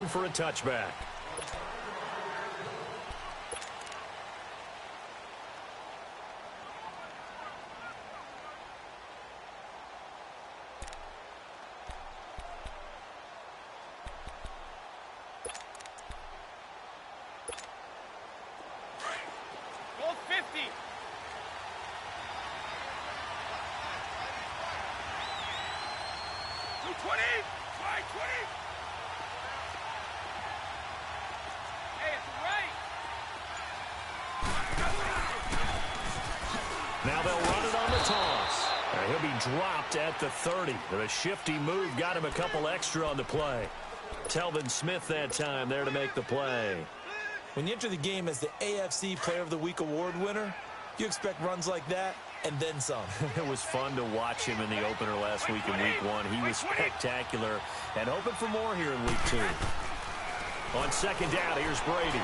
for a touchback. Now they'll run it on the toss. He'll be dropped at the 30. But a shifty move got him a couple extra on the play. Telvin Smith that time there to make the play. When you enter the game as the AFC Player of the Week award winner, you expect runs like that and then some. It was fun to watch him in the opener last week in Week 1. He was spectacular and hoping for more here in Week 2. On second down, here's Brady.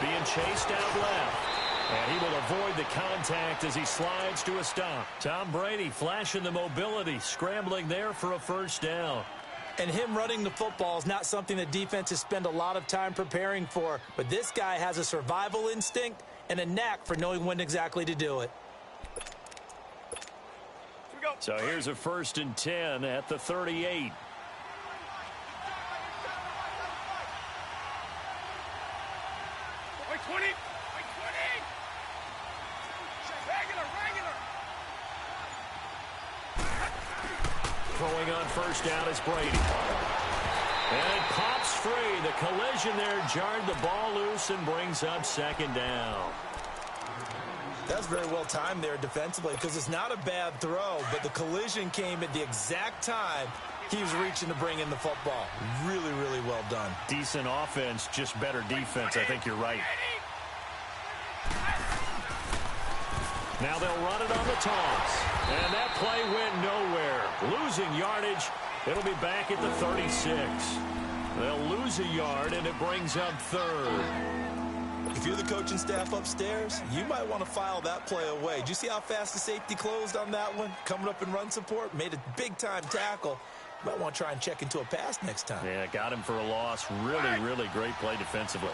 Being chased out left. And he will avoid the contact as he slides to a stop. Tom Brady flashing the mobility, scrambling there for a first down. And him running the football is not something that defenses spend a lot of time preparing for. But this guy has a survival instinct and a knack for knowing when exactly to do it. So here's a 1st and 10 at the 38. Throwing on first down is Brady. And it pops free. The collision there jarred the ball loose and brings up second down. That's very well timed there defensively because it's not a bad throw, but the collision came at the exact time he was reaching to bring in the football. Really, really well done. Decent offense, just better defense. I think you're right. Now they'll run it on the toss. And that play went nowhere. Losing yardage. It'll be back at the 36. They'll lose a yard, and it brings up 3rd. If you're the coaching staff upstairs, you might want to file that play away. Did you see how fast the safety closed on that one? Coming up in run support, made a big-time tackle. You might want to try and check into a pass next time. Yeah, got him for a loss. Really, really great play defensively.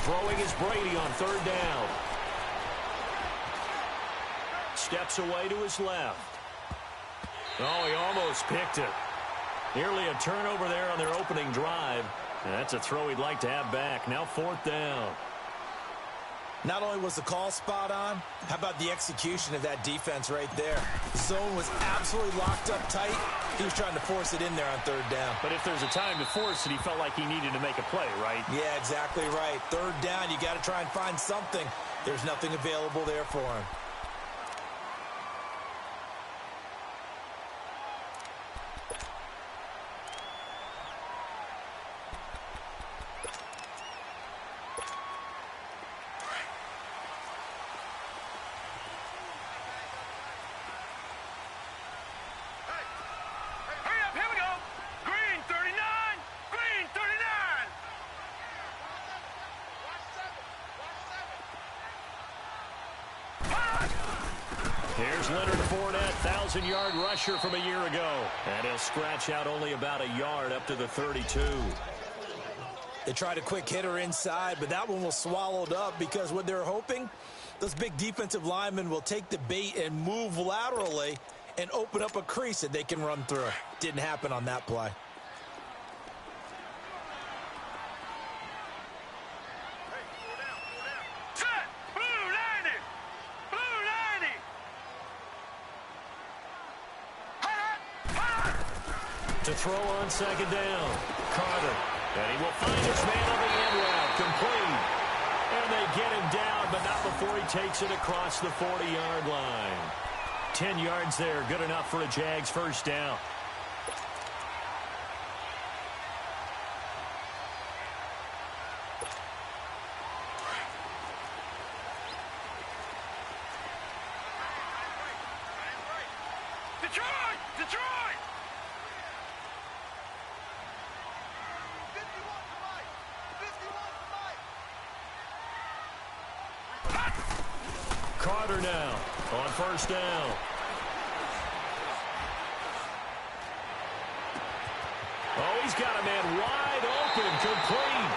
Throwing is Brady on 3rd down. Steps away to his left. Oh, he almost picked it. Nearly a turnover there on their opening drive. And that's a throw he'd like to have back. Now 4th down. Not only was the call spot on, how about the execution of that defense right there? The zone was absolutely locked up tight. He was trying to force it in there on 3rd down. But if there's a time to force it, he felt like he needed to make a play, right? Yeah, exactly right. 3rd down, you got to try and find something. There's nothing available there for him. Here's Leonard Fournette, 1,000-yard rusher from a year ago. And he'll scratch out only about a yard up to the 32. They tried a quick hitter inside, but that one was swallowed up because what they're hoping, those big defensive linemen will take the bait and move laterally and open up a crease that they can run through. Didn't happen on that play. To throw on 2nd down, Carter. And he will find his man on the end route, complete. And they get him down, but not before he takes it across the 40-yard line. 10 yards there, good enough for a Jags first down. Carter now on first down. Oh, he's got a man wide open, complete.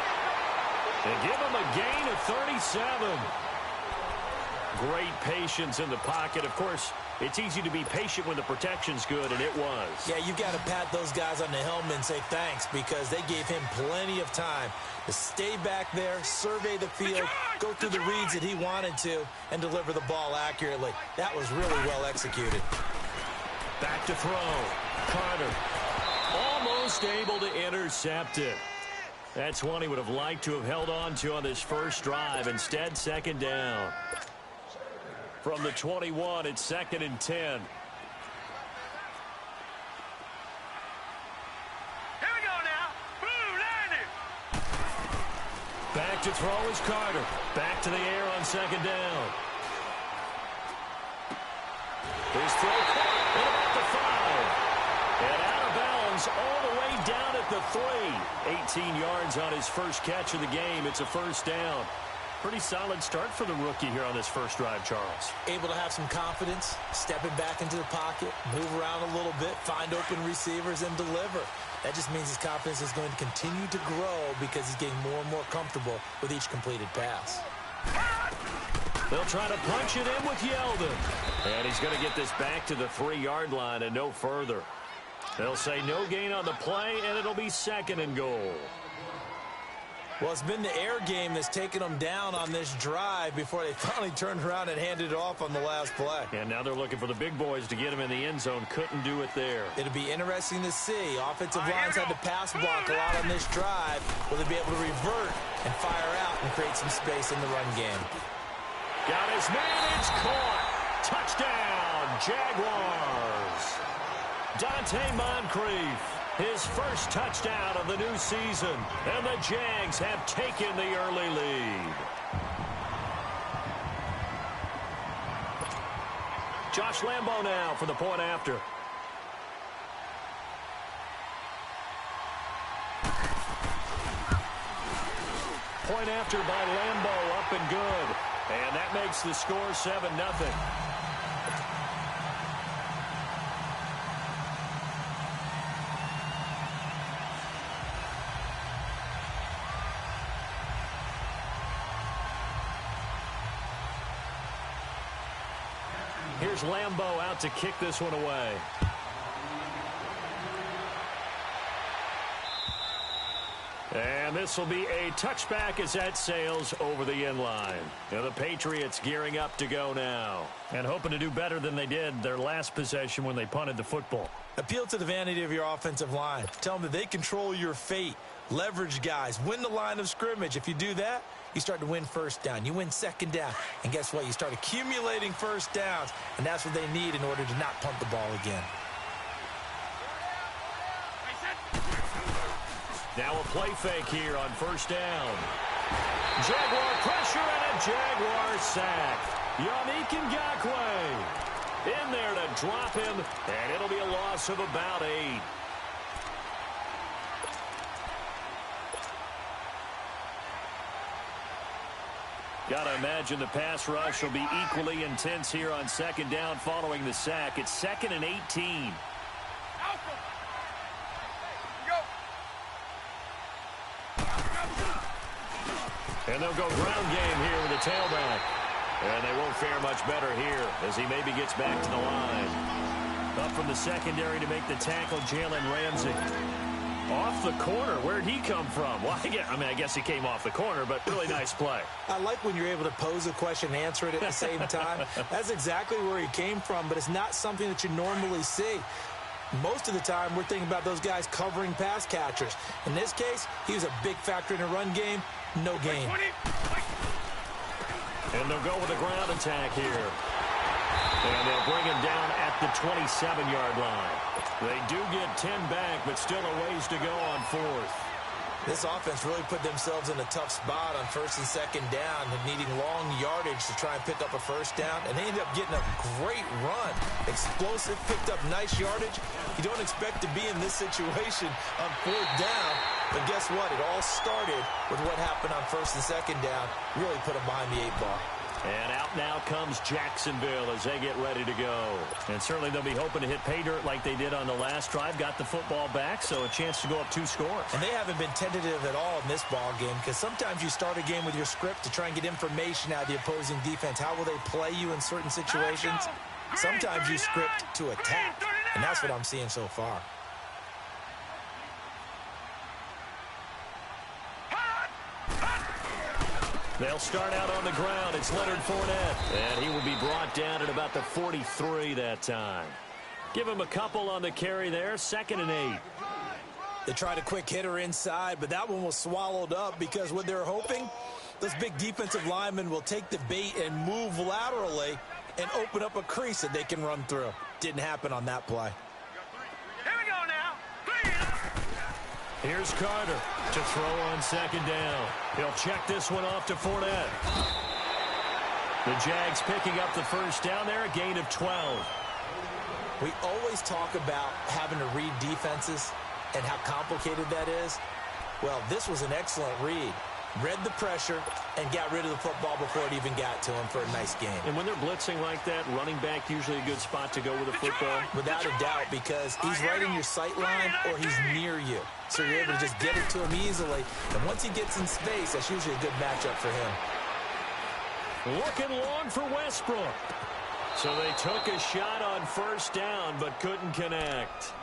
And give him a gain of 37. Great patience in the pocket. Of course, it's easy to be patient when the protection's good, and it was. Yeah, you've got to pat those guys on the helmet and say thanks because they gave him plenty of time to stay back there, survey the field, go through the reads that he wanted to, and deliver the ball accurately. That was really well executed. Back to throw. Carter almost able to intercept it. That's one he would have liked to have held on to on this first drive. Instead, second down. From the 21, it's 2nd and 10. Here we go now. Blue landing. Back to throw is Carter. Back to the air on second down. His throw caught at about the 5. And out of bounds all the way down at the 3. 18 yards on his first catch of the game. It's a first down. Pretty solid start for the rookie here on this first drive, Charles. Able to have some confidence, stepping back into the pocket, move around a little bit, find open receivers, and deliver. That just means his confidence is going to continue to grow because he's getting more and more comfortable with each completed pass. They'll try to punch it in with Yeldon. And he's going to get this back to the 3-yard line and no further. They'll say no gain on the play, and it'll be 2nd and goal. Well, it's been the air game that's taken them down on this drive before they finally turned around and handed it off on the last play. And now they're looking for the big boys to get him in the end zone. Couldn't do it there. It'll be interesting to see. Offensive lines had to pass block a lot on this drive. Will they be able to revert and fire out and create some space in the run game? Got his man. It's caught. Touchdown, Jaguars. Dante Moncrief. His first touchdown of the new season. And the Jags have taken the early lead. Josh Lambo now for the point after. Point after by Lambo, up and good. And that makes the score 7-0. Here's Lambo out to kick this one away. And this will be a touchback as that sails over the end line. Now the Patriots gearing up to go now. And hoping to do better than they did their last possession when they punted the football. Appeal to the vanity of your offensive line. Tell them that they control your fate. Leverage guys. Win the line of scrimmage. If you do that, you start to win first down. You win second down. And guess what? You start accumulating first downs. And that's what they need in order to not punt the ball again. Now a play fake here on first down. Jaguar pressure and a Jaguar sack. Yannick Ngakoue in there to drop him, and it'll be a loss of about 8. Got to imagine the pass rush will be equally intense here on second down following the sack. It's 2nd and 18. And they'll go ground game here with a tailback. And they won't fare much better here as he maybe gets back to the line. Up from the secondary to make the tackle, Jalen Ramsey. Off the corner. Where'd he come from? Well, I guess he came off the corner, but really nice play. I like when you're able to pose a question and answer it at the same time. That's exactly where he came from, but it's not something that you normally see. Most of the time, we're thinking about those guys covering pass catchers. In this case, he was a big factor in the run game. No gain. And they'll go with a ground attack here. And they'll bring him down at the 27-yard line. They do get 10 back, but still a ways to go on 4th. This offense really put themselves in a tough spot on first and second down, needing long yardage to try and pick up a first down, and they ended up getting a great run. Explosive, picked up nice yardage. You don't expect to be in this situation on 4th down, but guess what? It all started with what happened on first and second down. Really put them behind the 8 ball. And out now comes Jacksonville as they get ready to go. And certainly they'll be hoping to hit pay dirt like they did on the last drive. Got the football back, so a chance to go up 2 scores. And they haven't been tentative at all in this ball game, because sometimes you start a game with your script to try and get information out of the opposing defense. How will they play you in certain situations? Sometimes you script to attack, and that's what I'm seeing so far. They'll start out on the ground. It's Leonard Fournette, and he will be brought down at about the 43 that time. Give him a couple on the carry there, 2nd and 8. They tried a quick hitter inside, but that one was swallowed up because what they're hoping, those big defensive linemen will take the bait and move laterally and open up a crease that they can run through. Didn't happen on that play. Here we go now. Here's Carter to throw on 2nd down. He'll check this one off to Fournette. The Jags picking up the 1st down there, a gain of 12. We always talk about having to read defenses and how complicated that is. Well, this was an excellent read. Read the pressure and got rid of the football before it even got to him for a nice game. And when they're blitzing like that, running back usually a good spot to go with a football. Without a doubt, because he's right in your sight line or he's near you. So you're able to just get it to him easily. And once he gets in space, that's usually a good matchup for him. Looking long for Westbrook. So they took a shot on 1st down, but couldn't connect.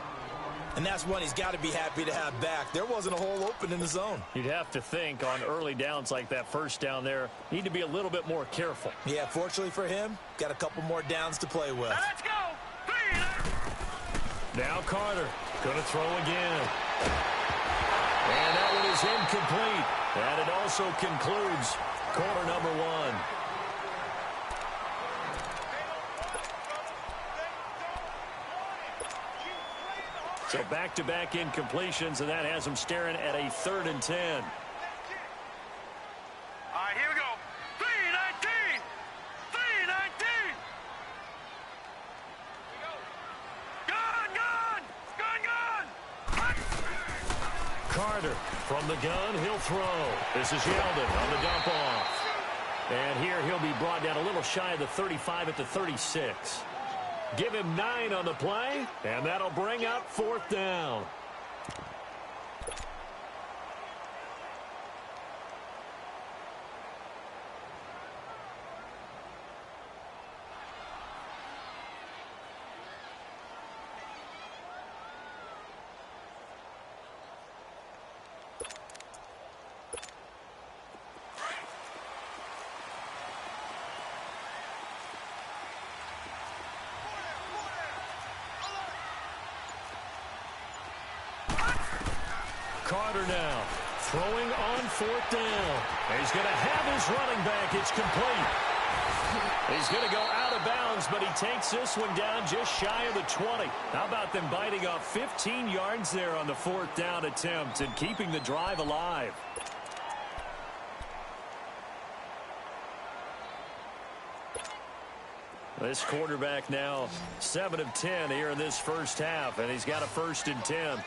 And that's one he's got to be happy to have back. There wasn't a hole open in the zone. You'd have to think on early downs like that 1st down there, need to be a little bit more careful. Yeah, fortunately for him, got a couple more downs to play with. Now let's go. Now Carter going to throw again. And that one is incomplete. And it also concludes quarter number 1. So back-to-back incompletions, and that has them staring at a 3rd and 10. All right, here we go. 3-19. 3-19. Gone. Carter from the gun, he'll throw. This is Yeldon on the dump off. And here he'll be brought down a little shy of the 35 at the 36. Give him 9 on the play, and that'll bring up 4th down. Carter now throwing on 4th down. He's going to have his running back. It's complete. He's going to go out of bounds, but he takes this one down just shy of the 20. How about them biting off 15 yards there on the 4th down attempt and keeping the drive alive? This quarterback now 7 of 10 here in this 1st half, and he's got a 1st and 10.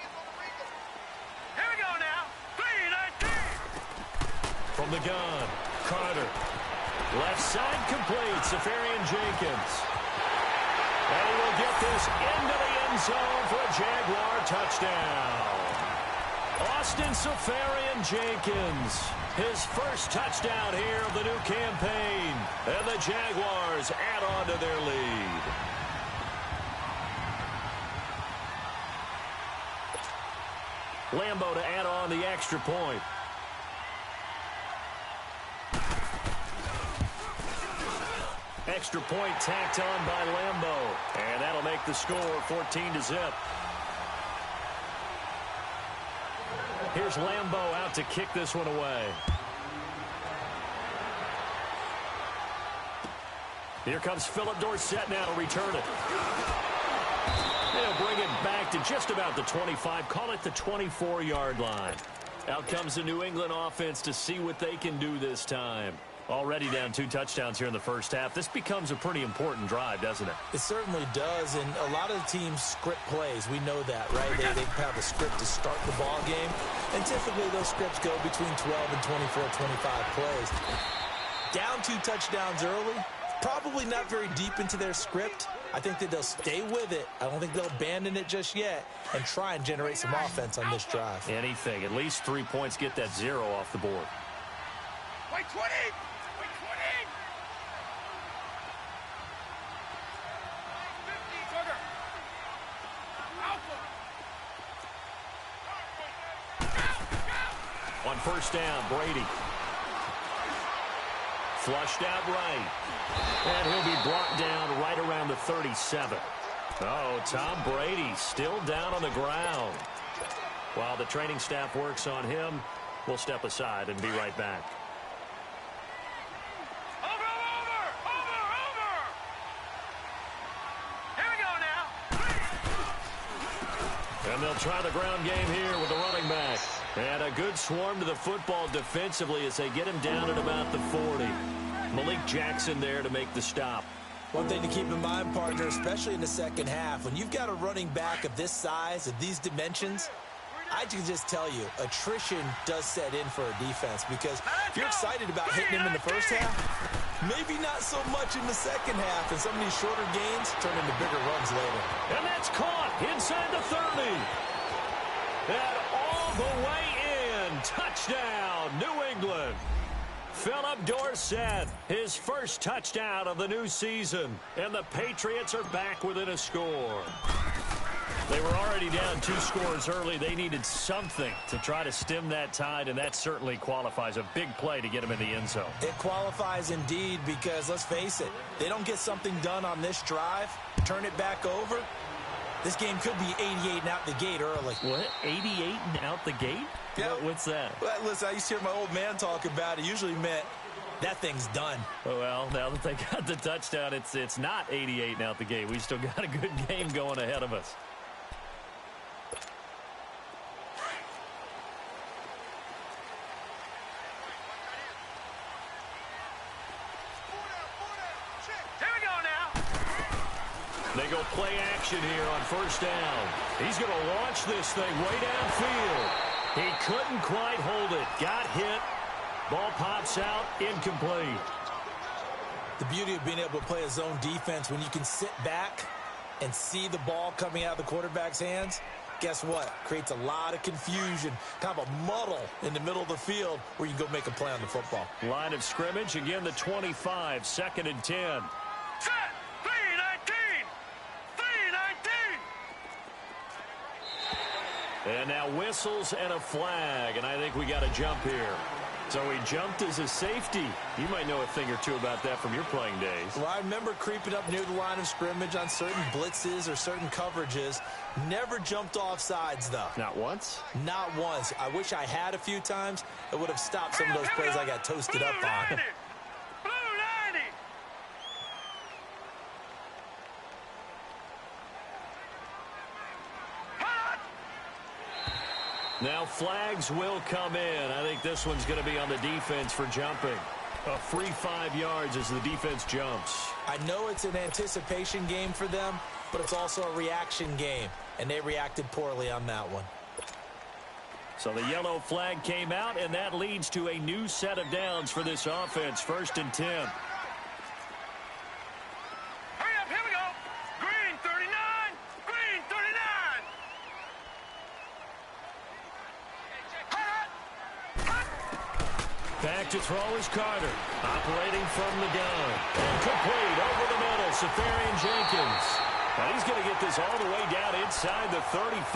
From the gun, Carter. Left side complete, Safarian Jenkins. And he will get this into the end zone for a Jaguar touchdown. Austin Safarian Jenkins, his 1st touchdown here of the new campaign. And the Jaguars add on to their lead. Lambo to add on the extra point. Extra point tacked on by Lambo. And that'll make the score 14-0. Here's Lambo out to kick this one away. Here comes Philip Dorsett now to return it. They'll bring it back to just about the 25. Call it the 24-yard line. Out comes the New England offense to see what they can do this time. Already down 2 touchdowns here in the 1st half. This becomes a pretty important drive, doesn't it? It certainly does, and a lot of the teams script plays. We know that, right? They have a script to start the ball game, and typically those scripts go between 12 and 24, 25 plays. Down 2 touchdowns early, probably not very deep into their script. I think that they'll stay with it. I don't think they'll abandon it just yet and try and generate some offense on this drive. Anything. At least 3 points, get that 0 off the board. Wait, 20. Wait, 20. On first down, Brady. Flushed out right. And he'll be brought down right around the 37. Oh, Tom Brady still down on the ground. While the training staff works on him, we'll step aside and be right back. And they'll try the ground game here with the running back. And a good swarm to the football defensively as they get him down at about the 40. Malik Jackson there to make the stop. One thing to keep in mind, partner, especially in the second half, when you've got a running back of this size, of these dimensions, I can just tell you, attrition does set in for a defense because you're excited about hitting him in the first half, maybe not so much in the second half, and some of these shorter gains turn into bigger runs later. And that's caught inside the 30. And all the way in. Touchdown, New England. Philip Dorsett, his first touchdown of the new season. And the Patriots are back within a score. They were already down 2 scores early. They needed something to try to stem that tide, and that certainly qualifies. A big play to get them in the end zone. It qualifies indeed because, let's face it, they don't get something done on this drive, turn it back over, this game could be 88 and out the gate early. What? 88 and out the gate? Yeah. What's that? Well, listen, I used to hear my old man talk about it. Usually meant that thing's done. Well, now that they got the touchdown, it's not 88 and out the gate. We still got a good game going ahead of us. They go play action here on first down. He's going to launch this thing way downfield. He couldn't quite hold it. Got hit. Ball pops out. Incomplete. The beauty of being able to play a zone defense when you can sit back and see the ball coming out of the quarterback's hands, guess what? Creates a lot of confusion, kind of a muddle in the middle of the field where you can go make a play on the football. Line of scrimmage, again the 25, 2nd and 10. And now whistles and a flag, and I think we got a jump here. So he jumped as a safety. You might know a thing or two about that from your playing days. Well, I remember creeping up near the line of scrimmage on certain blitzes or certain coverages. Never jumped off sides, though. Not once? Not once. I wish I had a few times. It would have stopped some of those plays I got toasted up on. Now flags will come in. I think this one's going to be on the defense for jumping. A free 5 yards as the defense jumps. I know it's an anticipation game for them, but it's also a reaction game, and they reacted poorly on that one. So the yellow flag came out, and that leads to a new set of downs for this offense. 1st and 10. Hurry up, here we go. Green 39, green 39. Back to throw is Carter. Operating from the gun. Complete over the middle. Safarian Jenkins. Now he's going to get this all the way down inside the 35.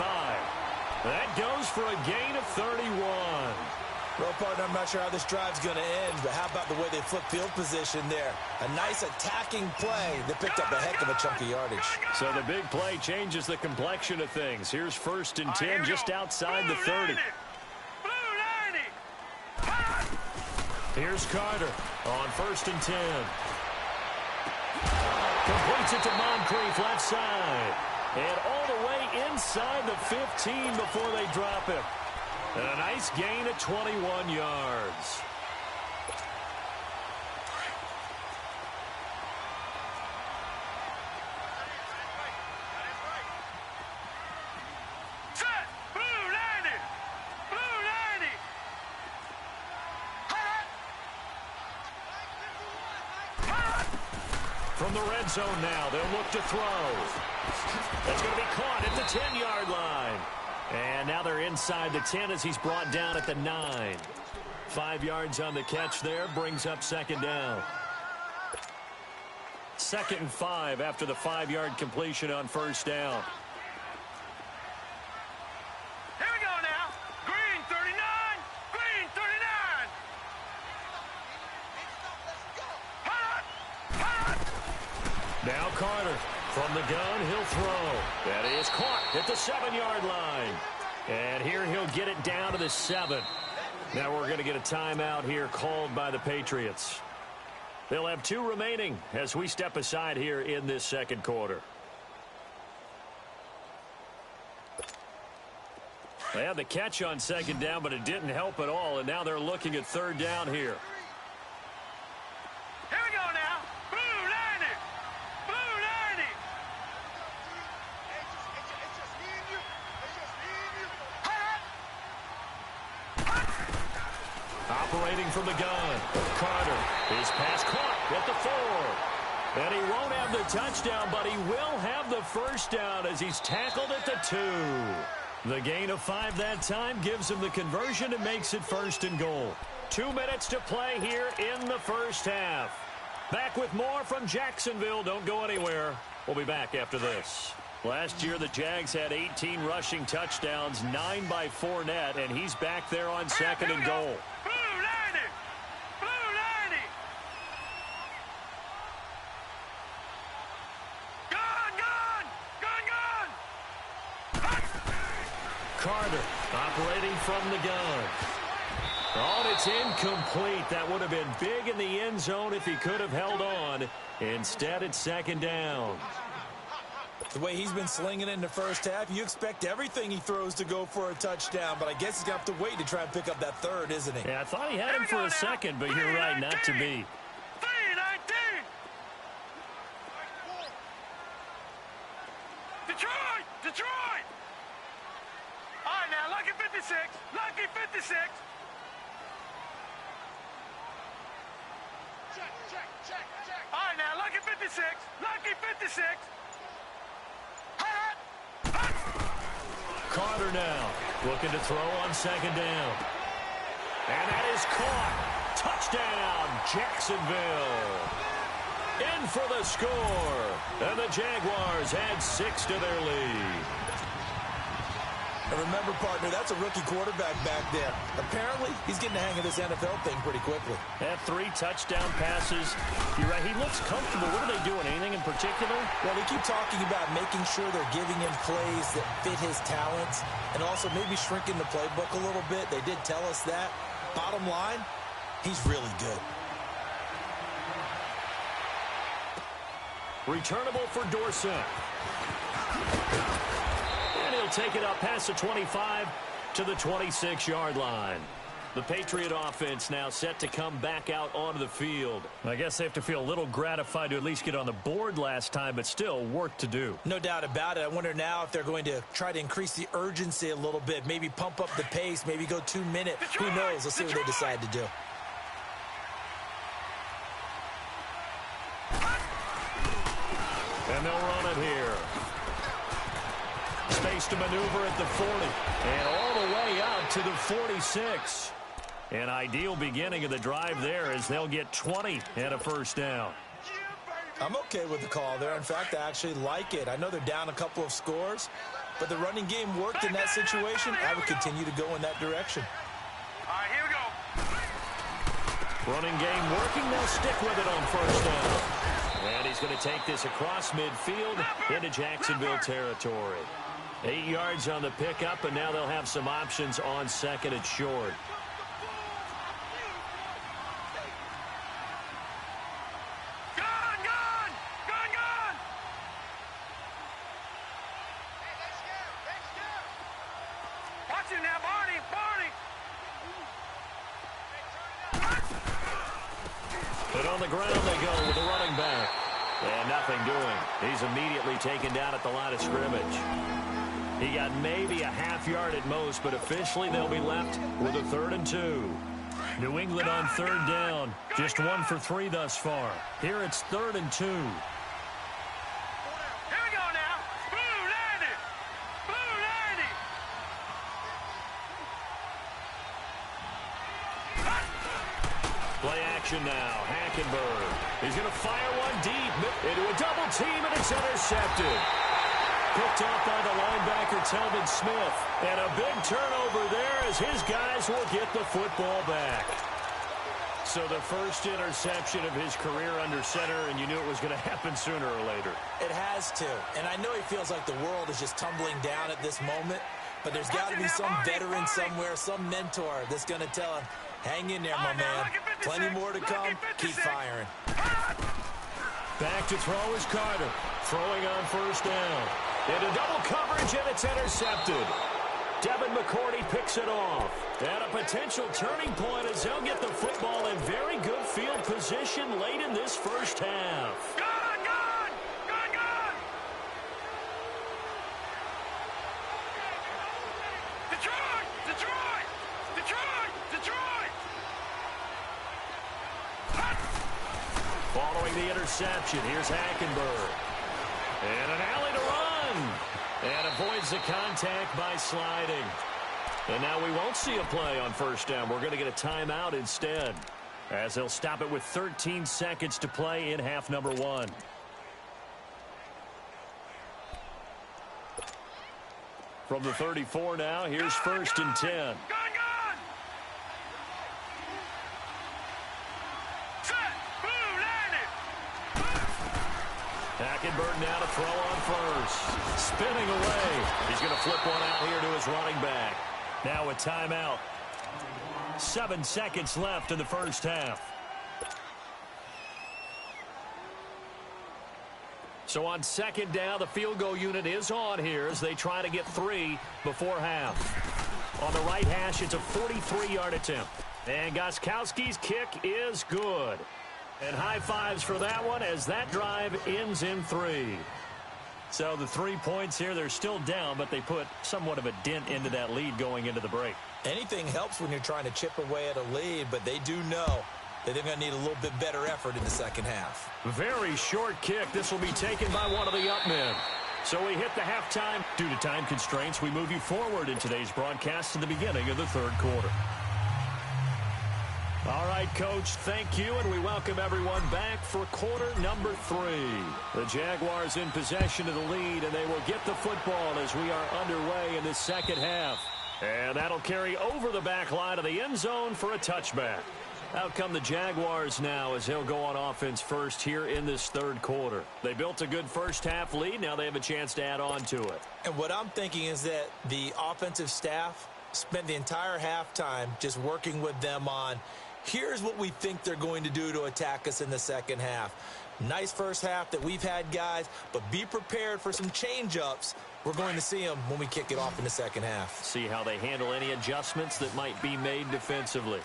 That goes for a gain of 31. Well, partner, I'm not sure how this drive's going to end, but how about the way they flip field position there? A nice attacking play that picked up a heck of a chunk of yardage. So the big play changes the complexion of things. Here's 1st and 10 just outside the 30. Here's Carter on 1st and 10. Completes it to Moncrief left side. And all the way inside the 15 before they drop him. And a nice gain of 21 yards. From the red zone now, they'll look to throw. That's going to be caught at the 10-yard line. And now they're inside the 10 as he's brought down at the 9. 5 yards on the catch there, brings up second down. 2nd and 5 after the 5-yard completion on first down. Here we go now. Green 39. Green 39. Hot. Hot. Now Carter from the gun, he'll throw. That is caught at the 7-yard line. And here he'll get it down to the 7. Now we're going to get a timeout here called by the Patriots. They'll have 2 remaining as we step aside here in this second quarter. They had the catch on second down, but it didn't help at all, and now they're looking at third down here. Here we go now. Blue 90. Blue 90. It's just me and you. It's just me and you. Hot. Operating from the gun, Carter. His pass caught at the 4. And he won't have the touchdown, but he will have the first down as he's tackled at the 2. The gain of 5 that time gives him the conversion and makes it 1st and goal. 2 minutes to play here in the first half. Back with more from Jacksonville. Don't go anywhere. We'll be back after this. Last year, the Jags had 18 rushing touchdowns, 9 by Fournette, and he's back there on 2nd and goal. Blue 90. Blue 90. Gun. Carter operating from the gun. Oh, and it's incomplete. That would have been big in the end zone if he could have held on. Instead, it's 2nd down. The way he's been slinging in the first half, you expect everything he throws to go for a touchdown, but I guess he's going to have to wait to try and pick up that 3rd, isn't he? Yeah, I thought he had him for a second, but you're right, not to be. 319. Detroit! Detroit! All right, now, lucky 56. Lucky 56. Check. All right, now, lucky 56. Lucky 56. Carter now looking to throw on 2nd down. And that is caught. Touchdown, Jacksonville. In for the score. And the Jaguars add 6 to their lead. And remember, partner, that's a rookie quarterback back there. Apparently, he's getting the hang of this NFL thing pretty quickly. Had 3 touchdown passes. You're right, he looks comfortable. What are they doing? Anything in particular? Well, they keep talking about making sure they're giving him plays that fit his talents and also maybe shrinking the playbook a little bit. They did tell us that. Bottom line, he's really good. Returnable for Dorsett. And he'll take it up past the 25 to the 26-yard line. The Patriot offense now set to come back out onto the field. I guess they have to feel a little gratified to at least get on the board last time, but still work to do. No doubt about it. I wonder now if they're going to try to increase the urgency a little bit, maybe pump up the pace, maybe go 2 minutes. Who knows? Let's see what they decide to do. And they'll run it here. Space to maneuver at the 40. And all the way out to the 46. An ideal beginning of the drive there as they'll get 20 and a first down. I'm okay with the call there. In fact, I actually like it. I know they're down a couple of scores, but the running game worked in that situation. I would continue to go in that direction. All right, here we go. Running game working. They'll stick with it on first down. And he's going to take this across midfield into Jacksonville territory. 8 yards on the pickup, and now they'll have some options on 2nd and short. Watch him now, Barney. But on the ground they go with the running back. And nothing doing. He's immediately taken down at the line of scrimmage. He got maybe a half yard at most, but officially they'll be left with a 3rd and 2. New England on third down. Just 1 for 3 thus far. Here it's 3rd and 2. Here we go now. Blue 90. Blue 90. Play action now. Hackenberg. He's going to fire one deep into a double team, and it's intercepted. Picked off by the linebacker, Telvin Smith. And a big turnover there as his guys will get the football back. So the first interception of his career under center, and you knew it was going to happen sooner or later. It has to. And I know he feels like the world is just tumbling down at this moment, but there's got to be some veteran somewhere, some mentor that's going to tell him, hang in there, my man. Plenty more to come. Keep firing. Back to throw is Carter. Throwing on first down. Into double coverage, and it's intercepted. Devin McCourty picks it off. And a potential turning point as they'll get the football in very good field position late in this first half. Gone, gone, gone, gone. Detroit, Detroit, Detroit, Detroit. Following the interception, here's Hackenberg. And an alley to run. And avoids the contact by sliding. And now we won't see a play on first down. We're going to get a timeout instead, as they'll stop it with 13 seconds to play in half number 1. From the 34 now, here's 1st and 10. Gone, gone. Set. Blue 90. Hackenberg now to throw on first. Spinning away. He's going to flip one out here to his running back. Now a timeout. 7 seconds left in the first half. So on second down, the field goal unit is on here as they try to get 3 before half. On the right hash, it's a 43-yard attempt. And Gostkowski's kick is good. And high fives for that one as that drive ends in 3. So the 3 points here, they're still down, but they put somewhat of a dent into that lead going into the break. Anything helps when you're trying to chip away at a lead, but they do know that they're going to need a little bit better effort in the second half. Very short kick. This will be taken by one of the up men. So we hit the halftime. Due to time constraints, we move you forward in today's broadcast to the beginning of the third quarter. All right, Coach, thank you, and we welcome everyone back for quarter number 3. The Jaguars in possession of the lead, and they will get the football as we are underway in this second half. And that'll carry over the back line of the end zone for a touchback. Out come the Jaguars now as they'll go on offense first here in this third quarter. They built a good first half lead. Now they have a chance to add on to it. And what I'm thinking is that the offensive staff spent the entire halftime just working with them on, here's what we think they're going to do to attack us in the second half. Nice first half that we've had, guys, but be prepared for some change-ups. We're going to see them when we kick it off in the second half. See how they handle any adjustments that might be made defensively.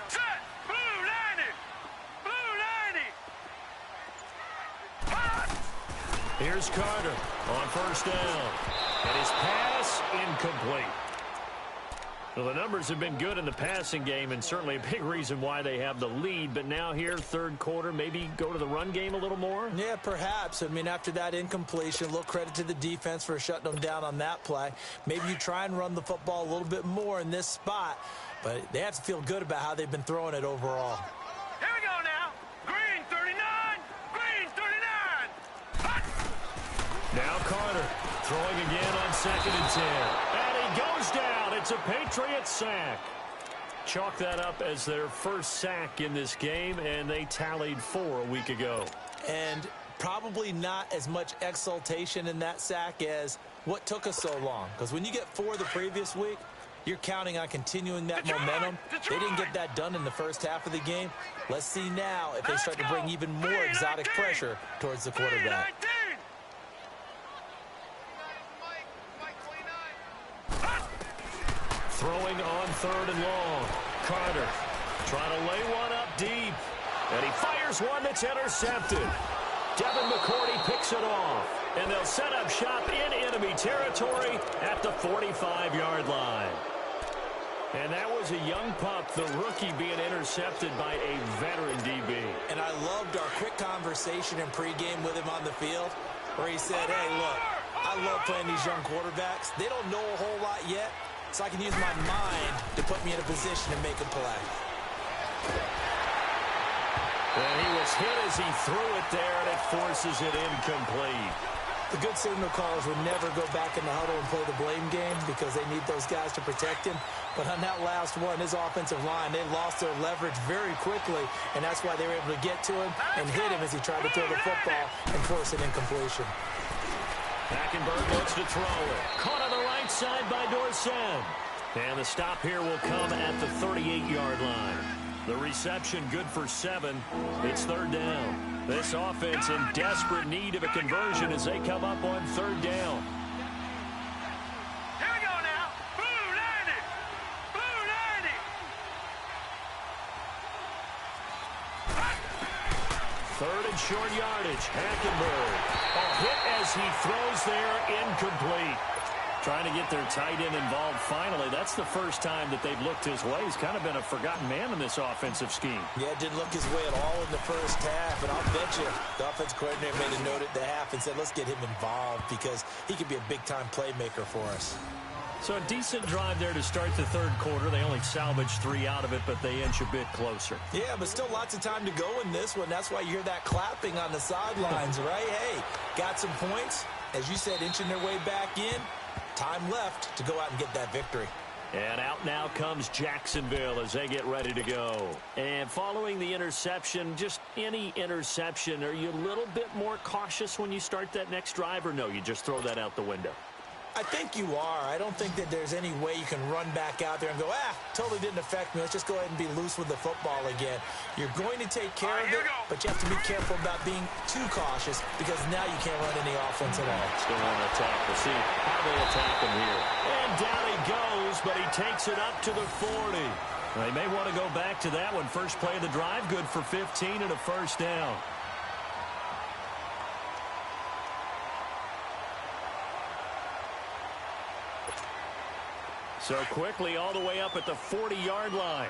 Set. Blue 90. Blue 90. Here's Carter on first down. And his pass incomplete. Well, the numbers have been good in the passing game, and certainly a big reason why they have the lead. But now here, third quarter, maybe go to the run game a little more? Yeah, perhaps. I mean, after that incompletion, a little credit to the defense for shutting them down on that play. Maybe you try and run the football a little bit more in this spot, but they have to feel good about how they've been throwing it overall. Here we go now. Green 39. Green 39. Hot. Now Carter throwing again on 2nd and 10. And he goes down. It's a Patriots sack. Chalk that up as their first sack in this game, and they tallied 4 a week ago. And probably not as much exultation in that sack as what took us so long. Because when you get 4 the previous week, you're counting on continuing that momentum. They didn't get that done in the first half of the game. Let's see now if they start to bring even more exotic pressure towards the quarterback. Throwing on 3rd and long. Carter trying to lay one up deep. And he fires one that's intercepted. Devin McCourty picks it off. And they'll set up shop in enemy territory at the 45-yard line. And that was a young pup, the rookie, being intercepted by a veteran DB. And I loved our quick conversation in pregame with him on the field where he said, hey, look, I love playing these young quarterbacks. They don't know a whole lot yet, so I can use my mind to put me in a position to make a play. And he was hit as he threw it there, and it forces it incomplete. The good signal callers would never go back in the huddle and play the blame game because they need those guys to protect him. But on that last one, his offensive line, they lost their leverage very quickly, and that's why they were able to get to him and hit him as he tried to throw the football and force an incompletion. Hackenberg looks to throw it. Caught on the right side by Dorsett. And the stop here will come at the 38-yard line. The reception good for 7. It's third down. This offense in desperate need of a conversion as they come up on third down. Here we go now. Blue 90. Blue 90. Third and short yardage. Hackenberg. A hit as he throws there, incomplete. Trying to get their tight end involved finally. That's the first time that they've looked his way. He's kind of been a forgotten man in this offensive scheme. Yeah, didn't look his way at all in the first half. And I'll bet you the offensive coordinator made a note at the half and said, let's get him involved because he could be a big-time playmaker for us. So a decent drive there to start the third quarter. They only salvaged 3 out of it, but they inch a bit closer. Yeah, but still lots of time to go in this one. That's why you hear that clapping on the sidelines, right? Hey, got some points. As you said, inching their way back in. Time left to go out and get that victory. And out now comes Jacksonville as they get ready to go. And following the interception, just any interception, are you a little bit more cautious when you start that next drive, or no, you just throw that out the window? I think you are. I don't think that there's any way you can run back out there and go, totally didn't affect me. Let's just go ahead and be loose with the football again. You're going to take care of it, but you have to be careful about being too cautious because now you can't run any offense at all. Still want to attack. We'll see how they attack him here. And down he goes, but he takes it up to the 40. They may want to go back to that one. First play of the drive, good for 15 and a first down. So quickly all the way up at the 40-yard line.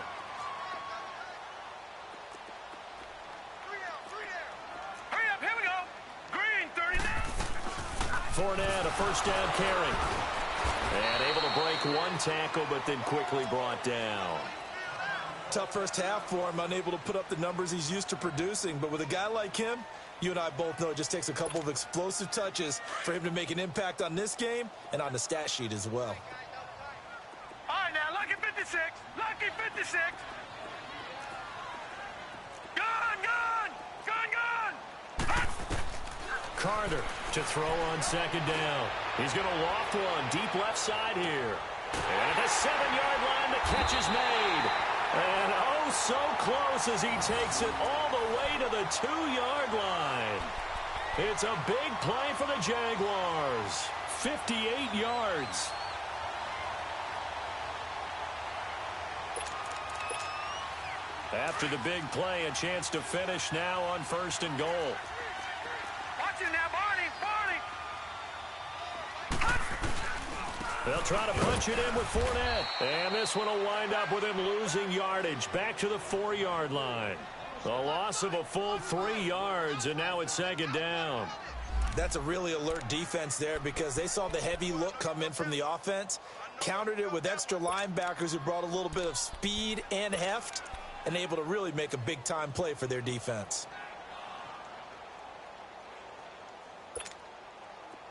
Hurry up, here we go. Green, 30 down. Fournette, a first down carry. And able to break one tackle, but then quickly brought down. Tough first half for him, unable to put up the numbers he's used to producing. But with a guy like him, you and I both know it just takes a couple of explosive touches for him to make an impact on this game and on the stat sheet as well. All right, now, lucky 56. Lucky 56. Gun, gun. Gun, gun. Carter to throw on second down. He's going to loft one deep left side here. And at the 7-yard line, the catch is made. And oh, so close as he takes it all the way to the 2-yard line. It's a big play for the Jaguars. 58 yards. After the big play, a chance to finish now on first and goal. Watch it now, Barney. They'll try to punch it in with Fournette. And this one will wind up with him losing yardage back to the 4-yard line. A loss of a full 3 yards, and now it's second down. That's a really alert defense there because they saw the heavy look come in from the offense, countered it with extra linebackers who brought a little bit of speed and heft, and able to really make a big-time play for their defense.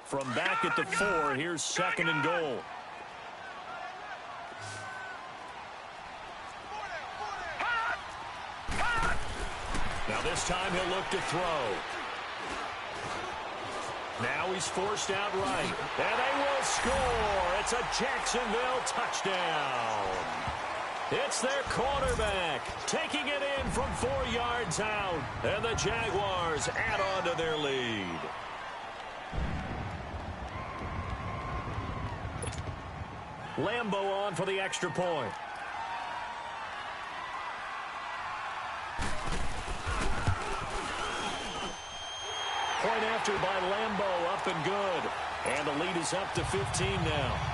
From back at the 4, here's second and goal. Now this time he'll look to throw. Now he's forced out right. And they will score. It's a Jacksonville touchdown. It's their quarterback taking it in from 4 yards out. And the Jaguars add on to their lead. Lambo on for the extra point. Point after by Lambo, up and good. And the lead is up to 15 now.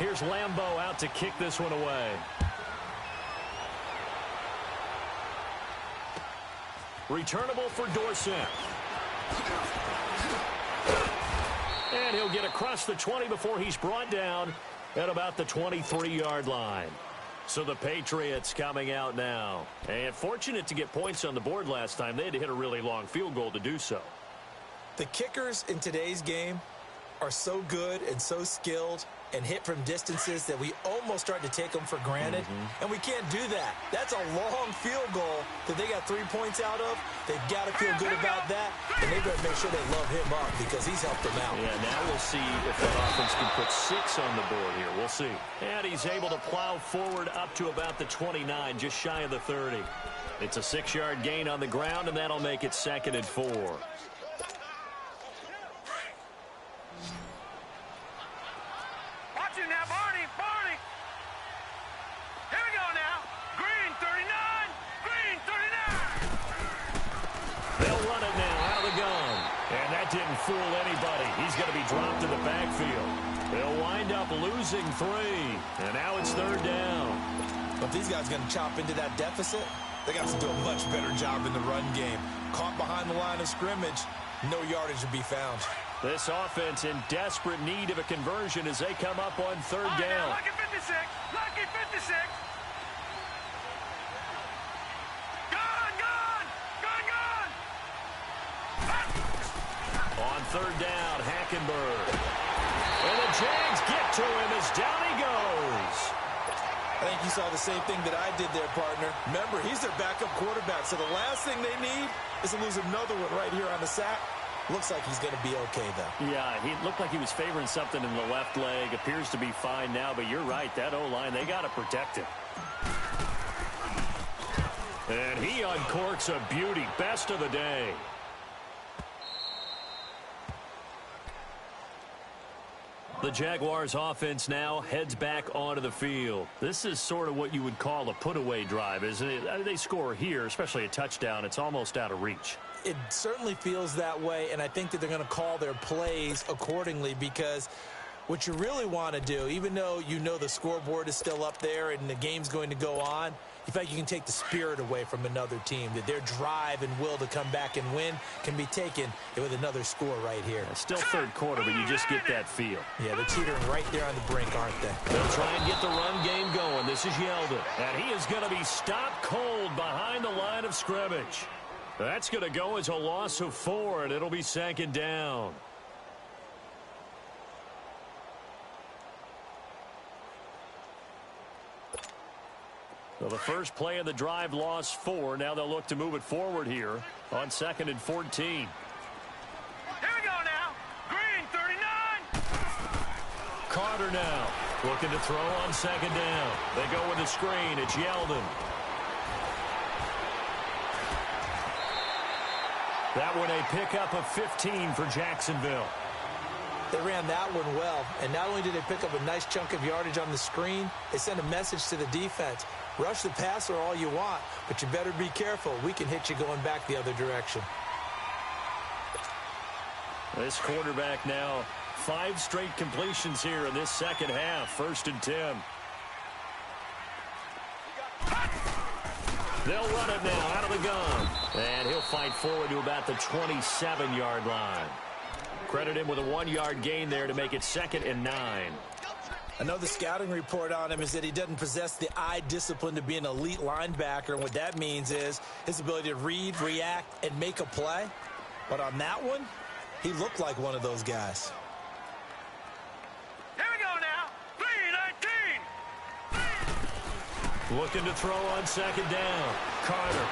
Here's Lambeau out to kick this one away. Returnable for Dorsett. And he'll get across the 20 before he's brought down at about the 23-yard line. So the Patriots coming out now. And fortunate to get points on the board last time. They had to hit a really long field goal to do so. The kickers in today's game are so good and so skilled and hit from distances that we almost start to take them for granted. And we can't do that. That's a long field goal that they got 3 points out of. They've got to feel good about that, and they better make sure they love him up because he's helped them out. Yeah, now we'll see if that offense can put 6 on the board here. We'll see. And he's able to plow forward up to about the 29, just shy of the 30. It's a 6-yard gain on the ground, and that'll make it 2nd and 4. Now, Barney. Here we go now. Green 39. Green 39. They'll run it now out of the gun. And that didn't fool anybody. He's going to be dropped in the backfield. They'll wind up losing 3. And now it's 3rd down. But these guys are going to chop into that deficit. They got to do a much better job in the run game. Caught behind the line of scrimmage, no yardage to be found. This offense in desperate need of a conversion as they come up on 3rd down. Lucky 56. Lucky 56. Gone. On 3rd down, Hackenberg. And the Jags get to him as down he goes. I think you saw the same thing that I did there, partner. Remember, he's their backup quarterback, so the last thing they need is to lose another one right here on the sack. Looks like he's going to be okay, though. Yeah, he looked like he was favoring something in the left leg. Appears to be fine now, but you're right. That O-line, they got to protect him. And he uncorks a beauty. Best of the day. The Jaguars offense now heads back onto the field. This is sort of what you would call a put-away drive, isn't it? They score here, especially a touchdown. It's almost out of reach. It certainly feels that way, and I think that they're going to call their plays accordingly because what you really want to do, even though you know the scoreboard is still up there and the game's going to go on, in fact, you can take the spirit away from another team, that their drive and will to come back and win can be taken with another score right here. Still 3rd quarter, but you just get that feel. Yeah, they're teetering right there on the brink, aren't they? They'll try and get the run game going. This is Yeldon, and he is going to be stopped cold behind the line of scrimmage. That's going to go as a loss of 4, and it'll be 2nd down. Well, the first play of the drive lost 4. Now they'll look to move it forward here on 2nd and 14. Here we go now. Green 39. Carter now looking to throw on 2nd down. They go with the screen. It's Yeldon. That one a pickup of 15 for Jacksonville. They ran that one well, and not only did they pick up a nice chunk of yardage on the screen, they sent a message to the defense. Rush the passer all you want, but you better be careful. We can hit you going back the other direction. This quarterback now 5 straight completions here in this 2nd half. 1st and 10. They'll run it now out of the gun. And he'll fight forward to about the 27-yard line. Credit him with a 1-yard gain there to make it 2nd and 9. Another scouting report on him is that he doesn't possess the eye discipline to be an elite linebacker. And what that means is his ability to read, react, and make a play. But on that one, he looked like one of those guys. Here we go now. 3-19. Looking to throw on 2nd down. Carter.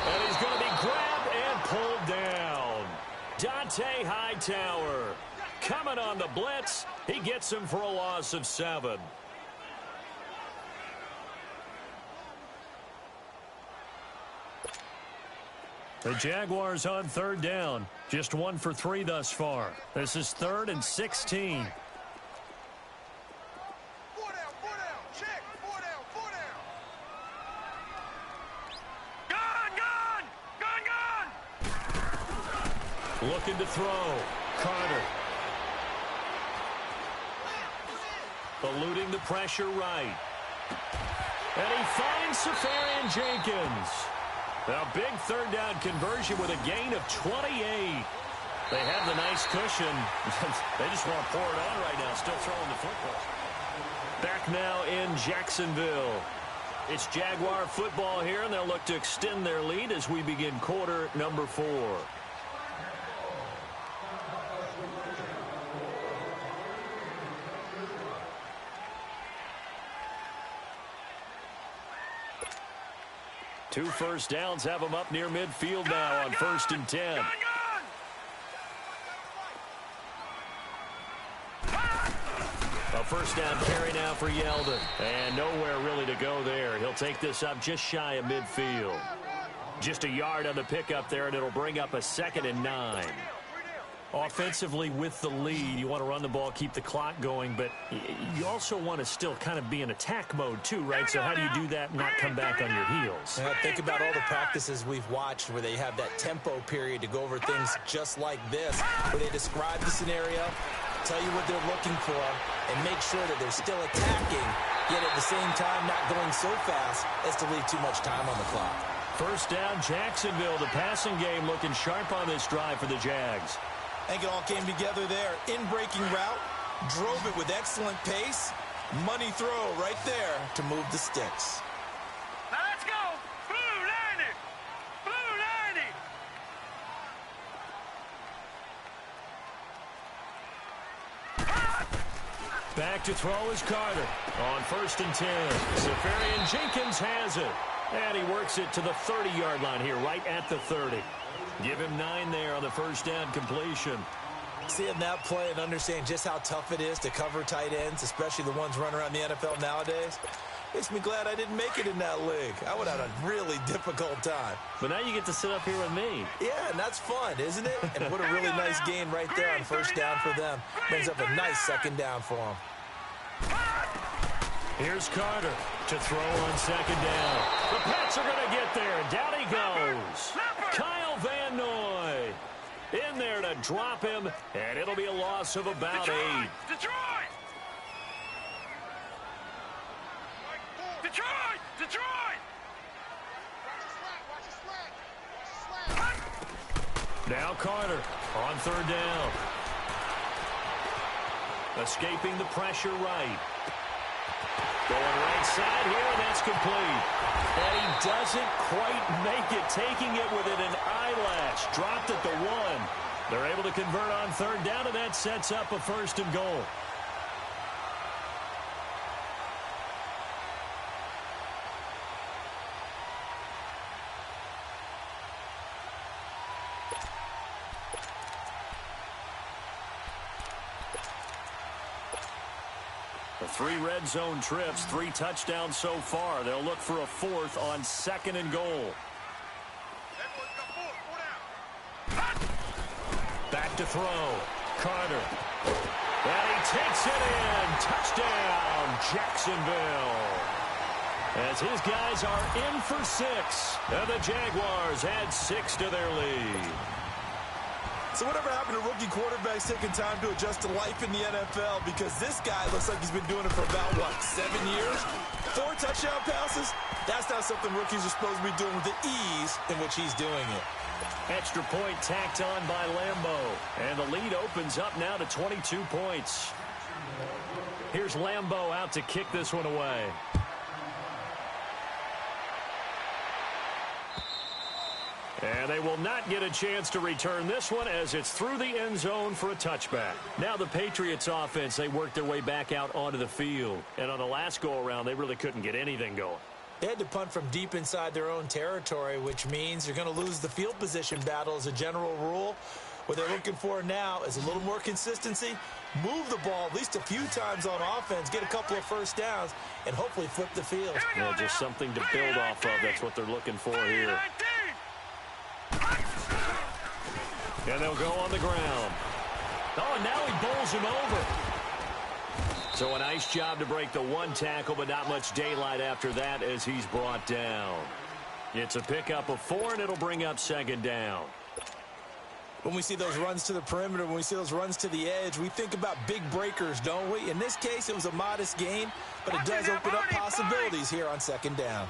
And he's going to be grabbed and pulled down. Dante Hightower coming on the blitz. He gets him for a loss of 7. The Jaguars on 3rd down. Just 1 for 3 thus far. This is 3rd and 16. Looking to throw. Carter. eluding the pressure right. And he finds Fmj Jenkins. A big third down conversion with a gain of 28. They have the nice cushion. They just want to pour it on right now, still throwing the football. Back now in Jacksonville. It's Jaguar football here, and they'll look to extend their lead as we begin quarter number 4. Two first downs have them up near midfield now on 1st and 10. A first down carry now for Yeldon. And nowhere really to go there. He'll take this up just shy of midfield. Just a yard on the pickup there, and it'll bring up a 2nd and 9. Offensively with the lead, you want to run the ball, keep the clock going, but you also want to still kind of be in attack mode too, right? So how do you do that and not come back on your heels? Think about all the practices we've watched where they have that tempo period to go over things just like this, where they describe the scenario, tell you what they're looking for, and make sure that they're still attacking, yet at the same time not going so fast as to leave too much time on the clock. First down, Jacksonville. The passing game looking sharp on this drive for the Jags. I think it all came together there. In-breaking route, drove it with excellent pace. Money throw right there to move the sticks. Now let's go. Blue 90. Blue 90. Back to throw is Carter on 1st and 10. Fmj Jenkins has it. And he works it to the 30-yard line here, right at the 30. Give him 9 there on the first down completion. Seeing that play and understanding just how tough it is to cover tight ends, especially the ones running around the NFL nowadays, makes me glad I didn't make it in that league. I would have had a really difficult time. But now you get to sit up here with me. Yeah, and that's fun, isn't it? And what a really nice gain right there on first down for them. Brings up a nice 2nd down for them. Here's Carter to throw on 2nd down. The Pats are going to get there. Down he goes. Kyle Van Noy in there to drop him, and it'll be a loss of about 8. Detroit! Detroit! Detroit! Now Carter on 3rd down. Escaping the pressure right. Going right side here, and that's complete. And he doesn't quite make it, taking it within an eyelash. Dropped at the 1. They're able to convert on 3rd down, and that sets up a 1st and goal. The 3 red zone trips, 3 touchdowns so far. They'll look for a 4th on 2nd and goal. Back to throw. Carter. And he takes it in. Touchdown, Jacksonville. As his guys are in for 6. And the Jaguars add 6 to their lead. So whatever happened to rookie quarterbacks taking time to adjust to life in the NFL? Because this guy looks like he's been doing it for about, 7 years? 4 touchdown passes? That's not something rookies are supposed to be doing with the ease in which he's doing it. Extra point tacked on by Lambo. And the lead opens up now to 22 points. Here's Lambo out to kick this one away. And they will not get a chance to return this one as it's through the end zone for a touchback. Now the Patriots offense, they worked their way back out onto the field. And on the last go-around, they really couldn't get anything going. They had to punt from deep inside their own territory, which means you're going to lose the field position battle as a general rule. What they're looking for now is a little more consistency, move the ball at least a few times on offense, get a couple of first downs, and hopefully flip the field. Well, just something to build off of. That's what they're looking for here. And they'll go on the ground. Oh, and now he bowls him over. So a nice job to break the 1 tackle, but not much daylight after that as he's brought down. It's a pickup of 4, and it'll bring up 2nd down. When we see those runs to the perimeter, when we see those runs to the edge, we think about big breakers, don't we? In this case, it was a modest gain, but it does open up possibilities here on second down.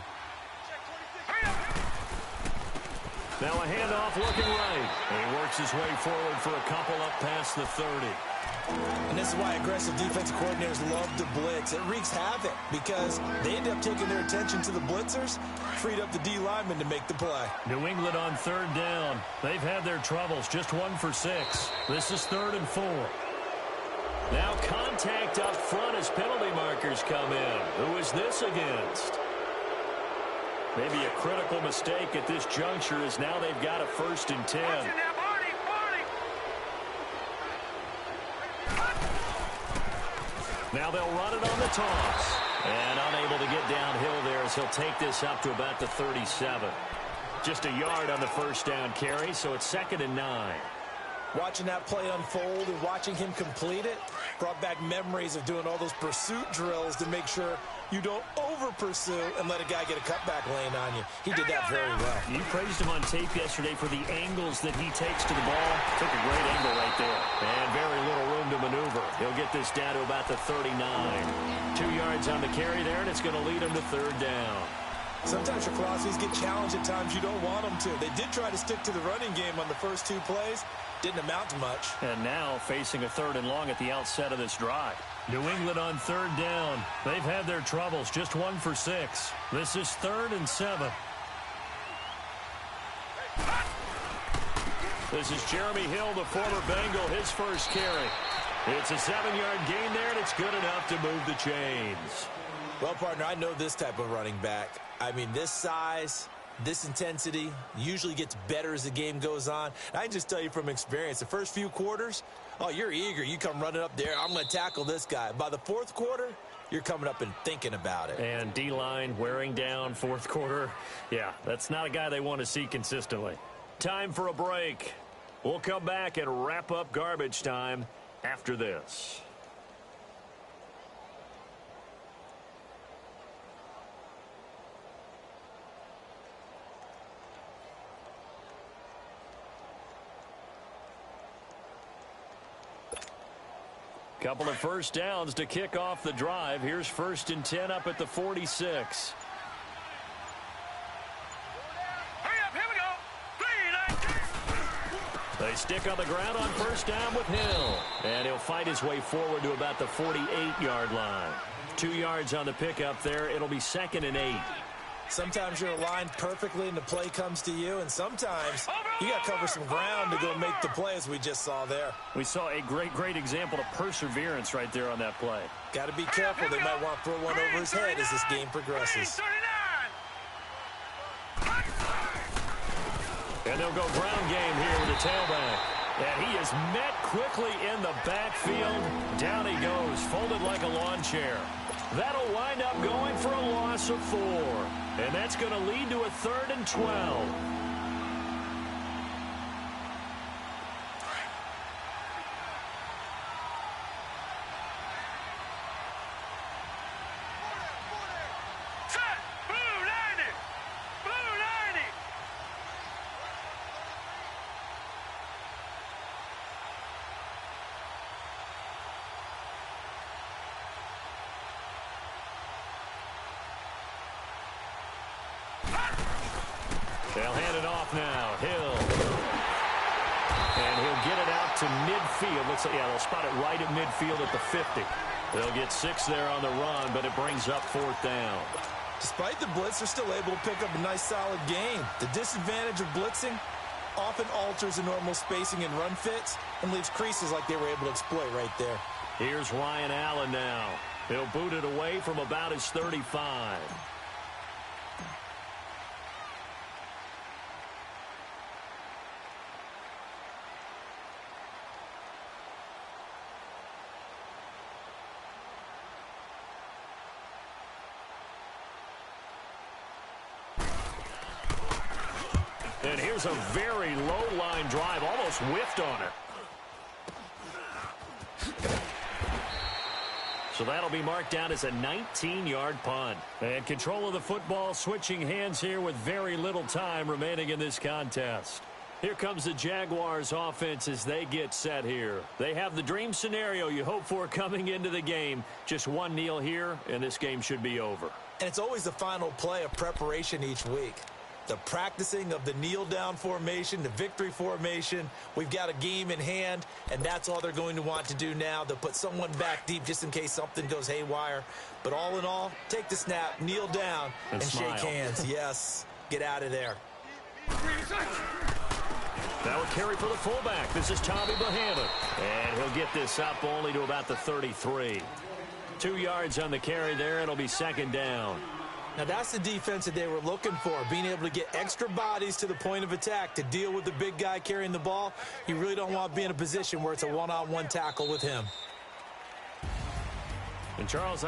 Now a handoff looking right. And he works his way forward for a couple up past the 30. And this is why aggressive defensive coordinators love to blitz. It wreaks havoc because they end up taking their attention to the blitzers, freed up the D lineman to make the play. New England on third down. They've had their troubles, just 1 for 6. This is 3rd and 4. Now contact up front as penalty markers come in. Who is this against? Maybe a critical mistake at this juncture as now they've got a 1st and 10. Now they'll run it on the toss. And unable to get downhill there as he'll take this up to about the 37. Just a yard on the 1st down carry, so it's 2nd and 9. Watching that play unfold and watching him complete it brought back memories of doing all those pursuit drills to make sure you don't over-pursue and let a guy get a cutback lane on you. He did that very well. You praised him on tape yesterday for the angles that he takes to the ball. Took a great angle right there. And very little room to maneuver. He'll get this down to about the 39. 2 yards on the carry there, and it's going to lead him to 3rd down. Sometimes your philosophies get challenged at times you don't want them to. They did try to stick to the running game on the first 2 plays. Didn't amount to much. And now facing a 3rd and long at the outset of this drive. New England on 3rd down. They've had their troubles, just 1 for 6. This is 3rd and 7. This is Jeremy Hill, the former Bengal, his first carry. It's a 7-yard gain there, and it's good enough to move the chains. Well, partner, I know this type of running back. I mean, this size, this intensity usually gets better as the game goes on. And I can just tell you from experience, the first few quarters, oh, you're eager. You come running up there, I'm going to tackle this guy. By the 4th quarter, you're coming up and thinking about it. And D-line wearing down 4th quarter. Yeah, that's not a guy they want to see consistently. Time for a break. We'll come back and wrap up garbage time after this. Couple of 1st downs to kick off the drive. Here's 1st and 10 up at the 46. Hurry up, here we go. 3, 9, 2. They stick on the ground on 1st down with Hill. And he'll fight his way forward to about the 48-yard line. 2 yards on the pickup there. It'll be 2nd and 8. Sometimes you're aligned perfectly and the play comes to you, and sometimes you got to cover some ground to go make the play, as we just saw there. We saw a great example of perseverance right there on that play. Got to be careful. They might want to throw one over his head as this game progresses. And they'll go ground game here with the tailback. And he is met quickly in the backfield. Down he goes, folded like a lawn chair. That'll wind up going for a loss of 4. And that's going to lead to a 3rd and 12. Set. Blue 90. Blue 90. They'll hand it off now. Hill. And he'll get it out to midfield. Looks like, yeah, they'll spot it right at midfield at the 50. They'll get 6 there on the run, but it brings up 4th down. Despite the blitz, they're still able to pick up a nice, solid gain. The disadvantage of blitzing often alters the normal spacing and run fits and leaves creases like they were able to exploit right there. Here's Ryan Allen now. He'll boot it away from about his 35. And here's a very low line drive, almost whiffed on it. So that'll be marked down as a 19-yard punt. And control of the football switching hands here with very little time remaining in this contest. Here comes the Jaguars offense as they get set here. They have the dream scenario you hope for coming into the game. Just one kneel here, and this game should be over. And it's always the final play of preparation each week. The practicing of the kneel-down formation, the victory formation. We've got a game in hand, and that's all they're going to want to do now. They'll put someone back deep just in case something goes haywire. But all in all, take the snap, kneel down, and shake hands. Yes, get out of there. That will carry for the fullback. This is Tommy Bahama. And he'll get this up only to about the 33. 2 yards on the carry there. It'll be second down. Now, that's the defense that they were looking for, being able to get extra bodies to the point of attack to deal with the big guy carrying the ball. You really don't want to be in a position where it's a one-on-one tackle with him. And, Charles,